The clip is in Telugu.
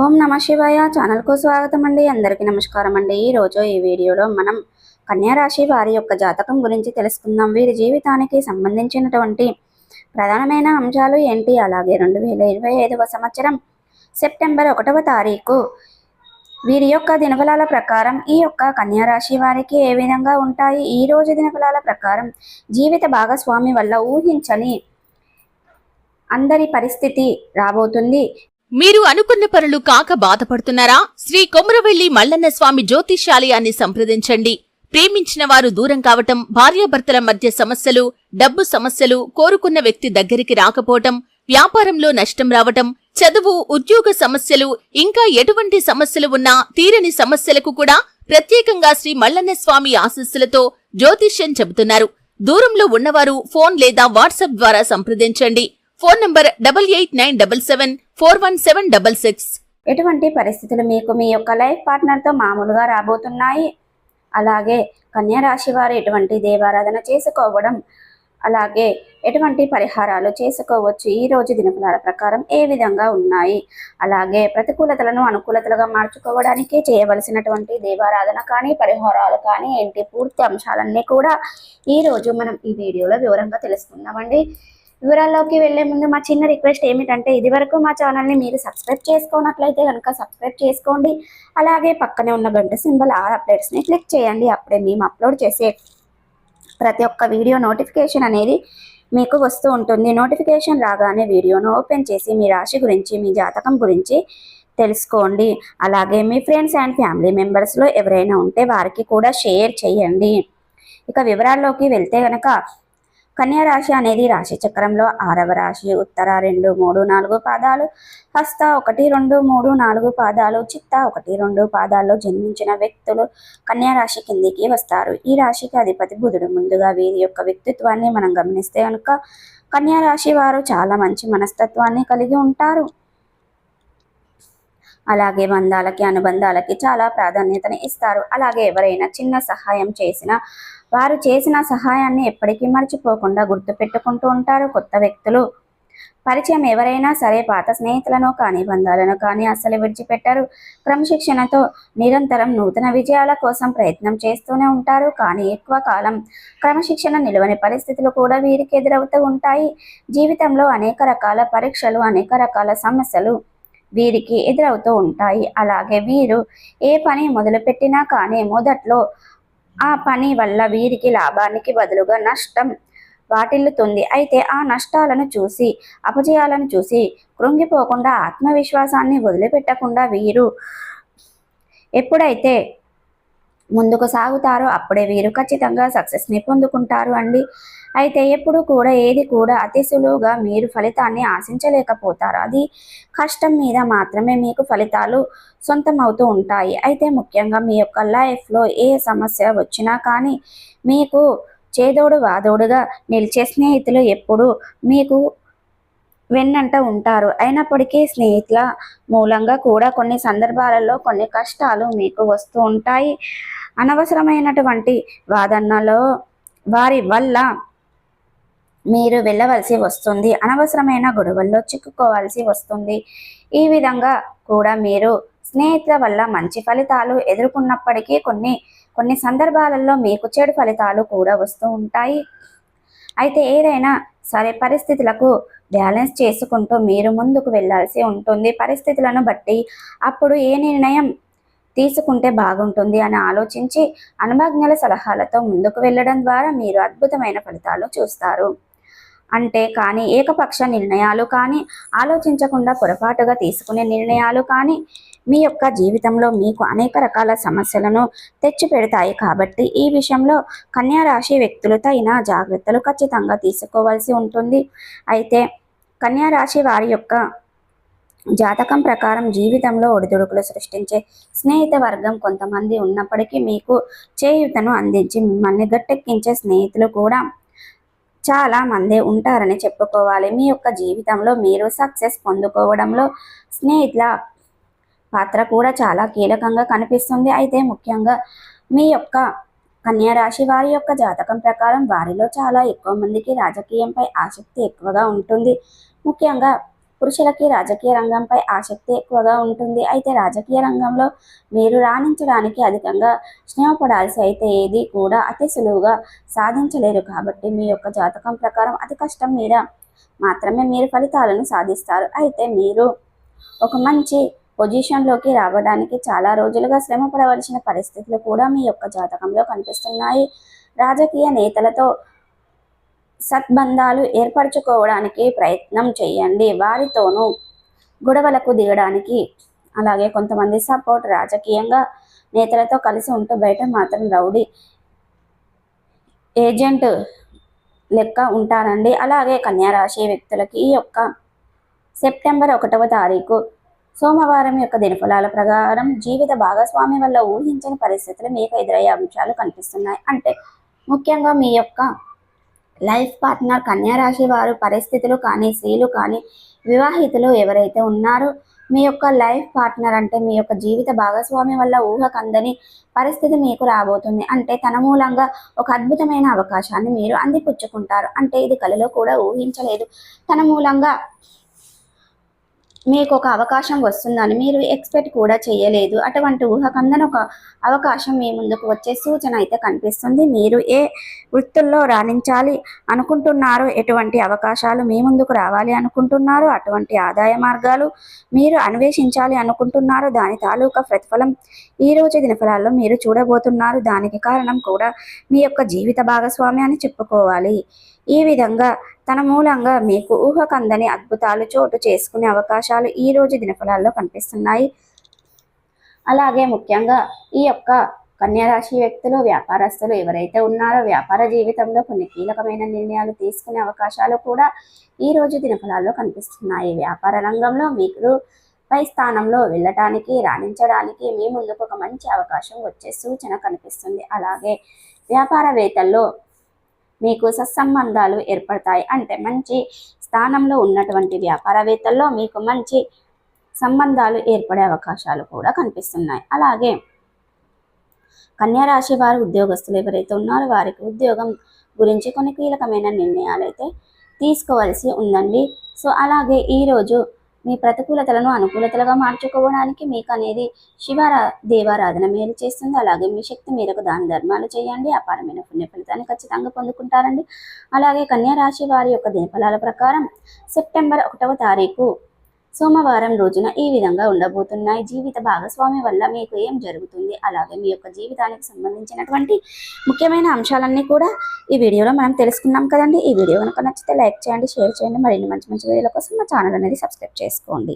ఓం నమ శివాయ ఛానల్కు స్వాగతం అండి. అందరికీ నమస్కారం అండి. ఈరోజు ఈ వీడియోలో మనం కన్యా రాశి వారి యొక్క జాతకం గురించి తెలుసుకుందాం. వీరి జీవితానికి సంబంధించినటువంటి ప్రధానమైన అంశాలు ఏంటి, అలాగే 2025వ సంవత్సరం సెప్టెంబర్ 1వ తారీఖు వీరి యొక్క దినఫలాల ప్రకారం ఈ యొక్క కన్యా రాశి వారికి ఏ విధంగా ఉంటాయి. ఈ రోజు దినఫలాల ప్రకారం జీవిత భాగస్వామి వల్ల ఊహించని అందరి పరిస్థితి రాబోతుంది. మీరు అనుకున్న పనులు కాక బాధపడుతున్నారా? శ్రీ కొమరవెల్లి మల్లన్న స్వామి జ్యోతిష్యాలయాన్ని సంప్రదించండి. ప్రేమించిన వారు దూరం కావటం, భార్యాభర్తల మధ్య సమస్యలు, డబ్బు సమస్యలు, కోరుకున్న వ్యక్తి దగ్గరికి రాకపోవటం, వ్యాపారంలో నష్టం రావటం, చదువు, ఉద్యోగ సమస్యలు, ఇంకా ఎటువంటి సమస్యలు ఉన్నా తీరని సమస్యలకు కూడా ప్రత్యేకంగా శ్రీ మల్లన్న స్వామి ఆశీస్సులతో జ్యోతిష్యం చెబుతున్నారు. దూరంలో ఉన్నవారు ఫోన్ లేదా వాట్సాప్ ద్వారా సంప్రదించండి. Phone number 8897741766. ఎటువంటి పరిస్థితులు మీకు మీ యొక్క లైఫ్ పార్ట్నర్తో మామూలుగా రాబోతున్నాయి, అలాగే కన్యా రాశి వారు ఎటువంటి దేవారాధన చేసుకోవడం, అలాగే ఎటువంటి పరిహారాలు చేసుకోవచ్చు, ఈ రోజు దినఫలాల ప్రకారం ఏ విధంగా ఉన్నాయి, అలాగే ప్రతికూలతలను అనుకూలతలుగా మార్చుకోవడానికి చేయవలసినటువంటి దేవారాధన కానీ పరిహారాలు కానీ ఏంటి, పూర్తి అంశాలన్నీ కూడా ఈ రోజు మనం ఈ వీడియోలో వివరంగా తెలుసుకుందామండి. వివరాల్లోకి వెళ్లే ముందు మా చిన్న రిక్వెస్ట్ ఏమిటంటే, ఇది వరకు మా ఛానల్ని మీరు సబ్స్క్రైబ్ చేసుకున్నట్లయితే కనుక సబ్స్క్రైబ్ చేసుకోండి. అలాగే పక్కనే ఉన్న గంట సింబల్ ఆల్ అప్డేట్స్ని క్లిక్ చేయండి. అప్పుడే మేము అప్లోడ్ చేసే ప్రతి ఒక్క వీడియో నోటిఫికేషన్ అనేది మీకు వస్తూ ఉంటుంది. నోటిఫికేషన్ రాగానే వీడియోను ఓపెన్ చేసి మీ రాశి గురించి, మీ జాతకం గురించి తెలుసుకోండి. అలాగే మీ ఫ్రెండ్స్ అండ్ ఫ్యామిలీ మెంబర్స్లో ఎవరైనా ఉంటే వారికి కూడా షేర్ చేయండి. ఇక వివరాల్లోకి వెళ్తే గనక, కన్యా రాశి అనేది రాశి చక్రంలో 6వ రాశి. ఉత్తర 2, 3, 4 పాదాలు, హస్త 1, 2, 3, 4 పాదాలు, చిత్త 1, 2 పాదాల్లో జన్మించిన వ్యక్తులు కన్యా రాశి కిందికి వస్తారు. ఈ రాశికి అధిపతి బుధుడు. ముందుగా వీరి యొక్క వ్యక్తిత్వాన్ని మనం గమనిస్తే కనుక కన్యా రాశి వారు చాలా మంచి మనస్తత్వాన్ని కలిగి ఉంటారు. అలాగే బంధాలకి, అనుబంధాలకి చాలా ప్రాధాన్యతని ఇస్తారు. అలాగే ఎవరైనా చిన్న సహాయం చేసినా వారు చేసిన సహాయాన్ని ఎప్పటికీ మర్చిపోకుండా గుర్తుపెట్టుకుంటూ ఉంటారు. కొత్త వ్యక్తులు పరిచయం ఎవరైనా సరే పాత స్నేహితులను కానీ బంధాలను కానీ అస్సలు విడిచిపెట్టారు. క్రమశిక్షణతో నిరంతరం నూతన విజయాల కోసం ప్రయత్నం చేస్తూనే ఉంటారు. కానీ ఎక్కువ కాలం క్రమశిక్షణ నిలవని పరిస్థితులు కూడా వీరికి ఎదురవుతూ ఉంటాయి. జీవితంలో అనేక రకాల పరీక్షలు, అనేక రకాల సమస్యలు వీరికి ఎదురవుతూ ఉంటాయి. అలాగే వీరు ఏ పని మొదలుపెట్టినా కానీ మొదట్లో ఆ పని వల్ల వీరికి లాభానికి బదులుగా నష్టం వాటిల్లుతుంది. అయితే ఆ నష్టాలను చూసి, అపజయాలను చూసి కృంగిపోకుండా, ఆత్మవిశ్వాసాన్ని వదిలిపెట్టకుండా వీరు ఎప్పుడైతే ముందుకు సాగుతారో అప్పుడే వీరు ఖచ్చితంగా సక్సెస్ని పొందుకుంటారు అండి. అయితే ఎప్పుడు కూడా ఏది కూడా అతి సులువుగా మీరు ఫలితాన్ని ఆశించలేకపోతారు. అది కష్టం మీద మాత్రమే మీకు ఫలితాలు సొంతమవుతూ ఉంటాయి. అయితే ముఖ్యంగా మీ యొక్క లైఫ్లో ఏ సమస్య వచ్చినా కానీ మీకు చేదోడు వాదోడుగా నిలిచే స్నేహితులు ఎప్పుడు మీకు వెన్నంట ఉంటారు. అయినప్పటికీ స్నేహితుల మూలంగా కూడా కొన్ని సందర్భాలలో కొన్ని కష్టాలు మీకు వస్తూ ఉంటాయి. అనవసరమైనటువంటి వాదనలో వారి వల్ల మీరు వెళ్ళవలసి వస్తుంది. అనవసరమైన గొడవల్లో చిక్కుకోవాల్సి వస్తుంది. ఈ విధంగా కూడా మీరు స్నేహితుల వల్ల మంచి ఫలితాలు ఎదుర్కొన్నప్పటికీ కొన్ని సందర్భాలలో మీకు చెడు ఫలితాలు కూడా వస్తూ ఉంటాయి. అయితే ఏదైనా సరే పరిస్థితులకు బ్యాలెన్స్ చేసుకుంటూ మీరు ముందుకు వెళ్ళాల్సి ఉంటుంది. పరిస్థితులను బట్టి అప్పుడు ఏ నిర్ణయం తీసుకుంటే బాగుంటుంది అని ఆలోచించి అనుభవజ్ఞుల సలహాలతో ముందుకు వెళ్ళడం ద్వారా మీరు అద్భుతమైన ఫలితాలు చూస్తారు. అంటే కానీ ఏకపక్ష నిర్ణయాలు కానీ, ఆలోచించకుండా పొరపాటుగా తీసుకునే నిర్ణయాలు కానీ మీ యొక్క జీవితంలో మీకు అనేక రకాల సమస్యలను తెచ్చిపెడతాయి. కాబట్టి ఈ విషయంలో కన్యా రాశి వ్యక్తులు తగిన జాగ్రత్తలు ఖచ్చితంగా తీసుకోవాల్సి ఉంటుంది. అయితే కన్యా రాశి వారి యొక్క జాతకం ప్రకారం జీవితంలో ఒడిదుడుకులు సృష్టించే స్నేహిత వర్గం కొంతమంది ఉన్నప్పటికీ మీకు చేయూతను అందించి మిమ్మల్ని గట్టెక్కించే స్నేహితులు కూడా చాలా మంది ఉంటారని చెప్పుకోవాలి. మీ యొక్క జీవితంలో మీరు సక్సెస్ పొందుకోవడంలో స్నేహితుల పాత్ర కూడా చాలా కీలకంగా కనిపిస్తుంది. అయితే ముఖ్యంగా మీ యొక్క కన్యా రాశి వారి యొక్క జాతకం ప్రకారం వారిలో చాలా ఎక్కువ మందికి రాజకీయంపై ఆసక్తి ఎక్కువగా ఉంటుంది. ముఖ్యంగా పురుషులకి రాజకీయ రంగంపై ఆసక్తి ఎక్కువగా ఉంటుంది. అయితే రాజకీయ రంగంలో మీరు రాణించడానికి అధికంగా శ్రమ పడాల్సి అయితే ఏది కూడా అతి సులువుగా సాధించలేరు. కాబట్టి మీ యొక్క జాతకం ప్రకారం అతి కష్టం మీద మాత్రమే మీరు ఫలితాలను సాధిస్తారు. అయితే మీరు ఒక మంచి పొజిషన్లోకి రావడానికి చాలా రోజులుగా శ్రమ పడవలసిన పరిస్థితులు కూడా మీ యొక్క జాతకంలో కనిపిస్తున్నాయి. రాజకీయ నేతలతో సత్బంధాలు ఏర్పరచుకోవడానికి ప్రయత్నం చేయండి. వారితోనూ గొడవలకు దిగడానికి, అలాగే కొంతమంది సపోర్ట్ రాజకీయంగా నేతలతో కలిసి ఉంటూ బయట మాత్రం రౌడీ ఏజెంట్ లెక్క ఉంటారండి. అలాగే కన్యా రాశి వ్యక్తులకి ఈ యొక్క సెప్టెంబర్ 1వ తారీఖు సోమవారం యొక్క దినఫలాల ప్రకారం జీవిత భాగస్వామి వల్ల ఊహించని పరిస్థితులు మీకు ఎదురయ్యే అంశాలు కనిపిస్తున్నాయి. అంటే ముఖ్యంగా మీ యొక్క లైఫ్ పార్ట్నర్ కన్యా రాశి వారు పరిస్థితులు కానీ, స్త్రీలు కానీ, వివాహితులు ఎవరైతే ఉన్నారో మీ యొక్క లైఫ్ పార్ట్నర్ అంటే మీ యొక్క జీవిత భాగస్వామి వల్ల ఊహకందని పరిస్థితి మీకు రాబోతుంది. అంటే తన మూలంగా ఒక అద్భుతమైన అవకాశాన్ని మీరు అందిపుచ్చుకుంటారు. అంటే ఇది కలలో కూడా ఊహించలేదు. తన మూలంగా మీకు ఒక అవకాశం వస్తుందని మీరు ఎక్స్పెక్ట్ కూడా చేయలేదు. అటువంటి ఊహకందని ఒక అవకాశం మీ ముందుకు వచ్చే సూచన అయితే కనిపిస్తుంది. మీరు ఏ వృత్తుల్లో రాణించాలి అనుకుంటున్నారో, ఎటువంటి అవకాశాలు మీ ముందుకు రావాలి అనుకుంటున్నారో, అటువంటి ఆదాయ మార్గాలు మీరు అన్వేషించాలి అనుకుంటున్నారో దాని తాలూకా ప్రతిఫలం ఈ రోజు దినఫలాల్లో మీరు చూడబోతున్నారు. దానికి కారణం కూడా మీ యొక్క జీవిత భాగస్వామి అని చెప్పుకోవాలి. ఈ విధంగా తన మూలంగా మీకు ఊహకందని అద్భుతాలు చోటు చేసుకునే అవకాశాలు ఈ రోజు దినఫలాల్లో కనిపిస్తున్నాయి. అలాగే ముఖ్యంగా ఈ యొక్క కన్యా రాశి వ్యక్తులు, వ్యాపారస్తులు ఎవరైతే ఉన్నారో వ్యాపార జీవితంలో కొన్ని కీలకమైన నిర్ణయాలు తీసుకునే అవకాశాలు కూడా ఈ రోజు దినఫలాల్లో కనిపిస్తున్నాయి. వ్యాపార రంగంలో మీరు పై స్థానంలో వెళ్ళటానికి, రాణించడానికి మీ ముందుకు ఒక మంచి అవకాశం వచ్చే సూచన కనిపిస్తుంది. అలాగే వ్యాపారవేత్తల్లో మీకు సత్సంబంధాలు ఏర్పడతాయి. అంటే మంచి స్థానంలో ఉన్నటువంటి వ్యాపారవేత్తల్లో మీకు మంచి సంబంధాలు ఏర్పడే అవకాశాలు కూడా కనిపిస్తున్నాయి. అలాగే కన్యా రాశి వారు ఉద్యోగస్తులు ఎవరైతే ఉన్నారో వారికి ఉద్యోగం గురించి కొన్ని కీలకమైన నిర్ణయాలు అయితే తీసుకోవాల్సి ఉందండి. సో అలాగే ఈరోజు మీ ప్రతికూలతలను అనుకూలతలుగా మార్చుకోవడానికి మీకు అనేది దేవారాధన మేలు చేస్తుంది. అలాగే మీ శక్తి మేరకు దాన ధర్మాలు చేయండి. అపారమైన పుణ్య ఫలితాన్ని ఖచ్చితంగా పొందుకుంటారండి. అలాగే కన్యా రాశి వారి యొక్క దినఫలాల ప్రకారం సెప్టెంబర్ 1వ తారీఖు సోమవారం రోజున ఈ విధంగా ఉండబోతున్నాయి. జీవిత భాగస్వామి వల్ల మీకు ఏం జరుగుతుంది, అలాగే మీ యొక్క జీవితానికి సంబంధించినటువంటి ముఖ్యమైన అంశాలన్నీ కూడా ఈ వీడియోలో మనం తెలుసుకున్నాం కదండి. ఈ వీడియో కనుక నచ్చితే లైక్ చేయండి, షేర్ చేయండి. మరిన్ని మంచి మంచి వీడియోల కోసం మా ఛానల్ అనేది సబ్స్క్రైబ్ చేసుకోండి.